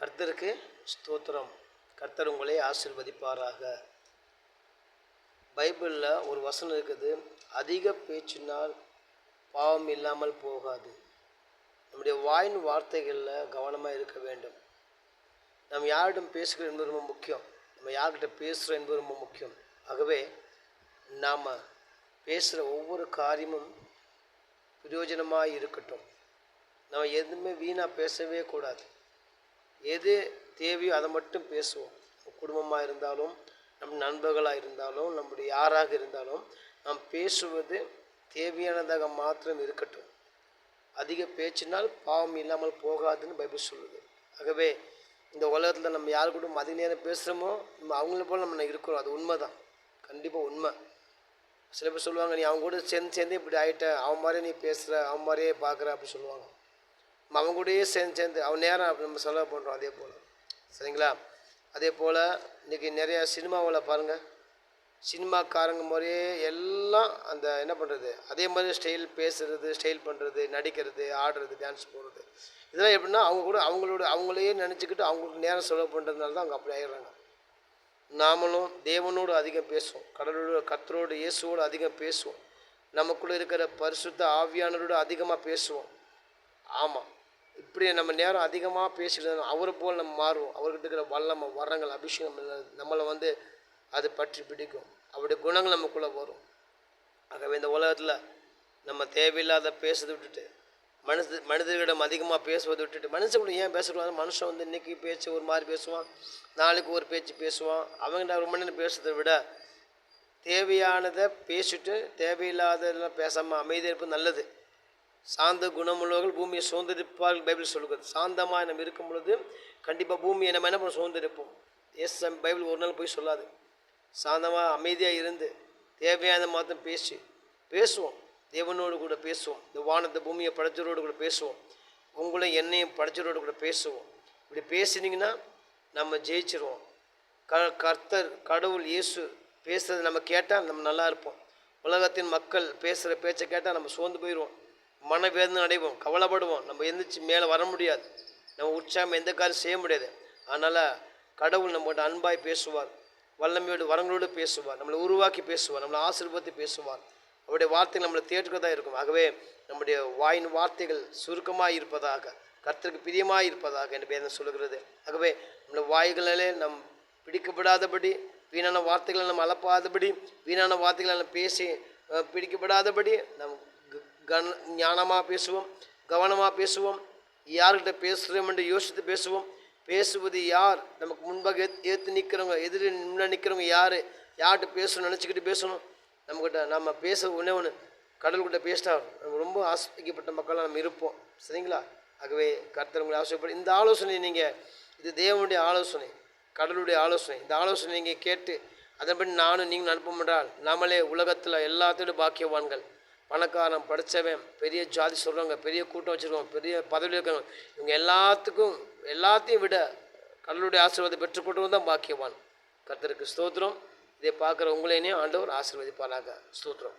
கர்த்தருக்கு ஸ்தோத்திரம். கர்த்தர் உங்களை ஆசீர்வதிப்பாராக. பைபிளில் ஒரு வசனம் இருக்குது, அதிக பேச்சினால் பாவம் இல்லாமல் போகாது. நம்முடைய வாயின் வார்த்தைகளில் கவனமாக இருக்க வேண்டும். நம்ம யாரிடம் பேசுகிறோம் என்பது ரொம்ப முக்கியம். நம்ம யார்கிட்ட பேசுகிறோம் என்பது ரொம்ப முக்கியம். ஆகவே நாம் பேசுகிற ஒவ்வொரு காரியமும் பிரயோஜனமாக இருக்கட்டும். நம்ம எதுவுமே வீணாக பேசவே கூடாது. எது தேவையோ அதை மட்டும் பேசுவோம். குடும்பமாக இருந்தாலும், நம் நண்பர்களாக இருந்தாலும், நம்முடைய யாராக இருந்தாலும் நாம் பேசுவது தேவையானதாக மாத்திரம் இருக்கட்டும். அதிக பேச்சினால் பாவம் இல்லாமல் போகாதுன்னு பைபிள் சொல்லுது. ஆகவே இந்த உலகத்தில் நம்ம யார் கூட அதிக நேரம் பேசுகிறோமோ நம்ம அவங்கள போல் நம்ம இருக்கிறோம். அது உண்மை தான், கண்டிப்பாக உண்மை. சில பேர் சொல்லுவாங்க, நீ அவங்க கூட சேர்ந்து இப்படி ஆகிட்ட, அவன் மாதிரியே நீ பேசுகிற, அவன் மாதிரியே பார்க்குற அப்படி சொல்லுவாங்க. அவங்க கூடயே சேர்ந்து அவன் நேரம் அப்படி நம்ம செலவு பண்ணுறோம். அதே போல் சரிங்களா? அதே போல் இன்றைக்கி நிறையா சினிமாவில் பாருங்கள், சினிமாக்காரங்க மாதிரியே எல்லாம் அந்த என்ன பண்ணுறது, அதே மாதிரி ஸ்டைல் பேசுகிறது, ஸ்டைல் பண்ணுறது, நடிக்கிறது, ஆடுறது, டான்ஸ் போடுறது, இதெல்லாம் எப்படின்னா அவங்க கூட அவங்களையே நினச்சிக்கிட்டு அவங்களுக்கு நேரம் செலவு பண்ணுறதுனால தான் அவங்க அப்படி ஆயிடுறாங்க. நாமளும் தேவனோடு அதிகம் பேசுவோம், கர்த்தரோடு இயேசுவோடு அதிகம் பேசுவோம், நமக்குள்ளே இருக்கிற பரிசுத்த ஆவியானவரோடு அதிகமாக பேசுவோம். ஆமாம், இப்படி நம்ம நேரம் அதிகமாக பேசிட்டு அவரை போல் நம்ம மாறுவோம். அவர்கிட்ட இருக்கிற வல்லமை, வரங்கள், அபிஷேகம் நம்மளை அது பற்றி பிடிக்கும். அவருடைய குணங்கள் நமக்குள்ளே வரும். ஆகவே இந்த உலகத்தில் நம்ம தேவையில்லாத பேசுறதை விட்டுட்டு, மனிதர்களிடம் அதிகமாக பேசுவதை விட்டுட்டு, மனுஷன் ஏன் பேசக்கூடாது? மனுஷன் இன்றைக்கி பேச்சு ஒரு மாதிரி பேசுவான், நாளைக்கு ஒரு பேச்சு பேசுவான். அவங்க ரொம்ப நேரம் பேசுறதை விட தேவையானதை பேசிட்டு தேவையில்லாததெல்லாம் பேசாமல் அமைதியாக இருப்பது நல்லது. சாந்த குணமுள்ளவர்கள் பூமியை சுதந்திரிப்பார்கள் பைபிள் சொல்லுகிறது. சாந்தமாக நம்ம இருக்கும் பொழுது கண்டிப்பாக பூமியை நம்ம என்ன பண்ண சுதந்திரிப்போம். பைபிள் ஒரு நாள் போய் சொல்லாது. சாந்தமாக அமைதியாக இருந்து தேவையான மாத்திரம் பேசுவோம். தேவனோடு கூட பேசுவோம். இந்த வானத்தை பூமியை படைச்சரோடு கூட பேசுவோம். உங்களையும் என்னையும் படைச்சரோடு கூட பேசுவோம். இப்படி பேசினீங்கன்னா நம்ம ஜெயிச்சிருவோம். கர்த்தர் கடவுள் இயேசு பேசுறது நம்ம கேட்டால் நம்ம நல்லா இருப்போம். உலகத்தின் மக்கள் பேசுகிற பேச்சை கேட்டால் நம்ம சோர்ந்து போயிடுவோம், மனவேதனை அடைவோம், கவலைப்படுவோம். நம்ம எந்திரிச்சு மேலே வர முடியாது, நம்ம உற்சாகம் எந்த காரியம் செய்ய முடியாது. அதனால் கடவுள் நம்மகிட்ட அன்பாய் பேசுவார், வல்லமையோடு வரங்களோடு பேசுவார், நம்மளை உருவாக்கி பேசுவார், நம்மளை ஆசீர்வாதத்தை பேசுவார். அவருடைய வார்த்தைகள் நம்மளை தேற்றுக்கிறதா இருக்கும். ஆகவே நம்முடைய வாயின் வார்த்தைகள் சுருக்கமாக இருப்பதாக, கர்த்தருக்கு பிரியமாக இருப்பதாக என்று வேதம் சொல்லுகிறது. ஆகவே நம்முடைய வாய்களிலே நம் பிடிக்கப்படாதபடி, வீணான வார்த்தைகளை நம்ம அலப்பாதபடி, வீணான வார்த்தைகளை நம்ம பேசி பிடிக்கப்படாதபடி நம் ஞானமாக பேசுவோம், கவனமாக பேசுவோம். யார்கிட்ட பேசுகிறோம் என்று யோசித்து பேசுவோம். பேசுவது யார், நமக்கு முன்பாக ஏற்று நிற்கிறவங்க, எதிரி முன்னே நிற்கிறவங்க யார், யார்கிட்ட பேசணும் நினச்சிக்கிட்டு பேசணும். நம்மக்கிட்ட நம்ம பேச ஒன்று கடவுள்கிட்ட பேசிட்டா நம்ம ரொம்ப ஆசிரியப்பட்ட மக்களாக நம்ம இருப்போம். சரிங்களா? ஆகவே கர்த்தர் உங்களை ஆசைப்படும். இந்த ஆலோசனை நீங்கள், இது தேவனுடைய ஆலோசனை, கடவுளுடைய ஆலோசனை. இந்த ஆலோசனை நீங்கள் கேட்டு அதன்படி நானும் நீங்களும் அனுப்ப என்றால் நம்மளே உலகத்தில் எல்லாத்தோட பாக்கியவான்கள். பணக்காரன், படித்தவன், பெரிய ஜாதி சொல்கிறவங்க, பெரிய கூட்டம் வச்சுருக்கவங்க, பெரிய பதவியில் இருக்கிறவங்க, இவங்க எல்லாத்தையும் விட கடவுளுடைய ஆசீர்வாதத்தை பெற்றுக்கொண்டு தான் பாக்கியவான். கர்த்தருக்கு ஸ்தோத்திரம். இதை பார்க்குற உங்களையும் ஆண்டவர் ஆசீர்வதிப்பாராக. ஸ்தோத்திரம்.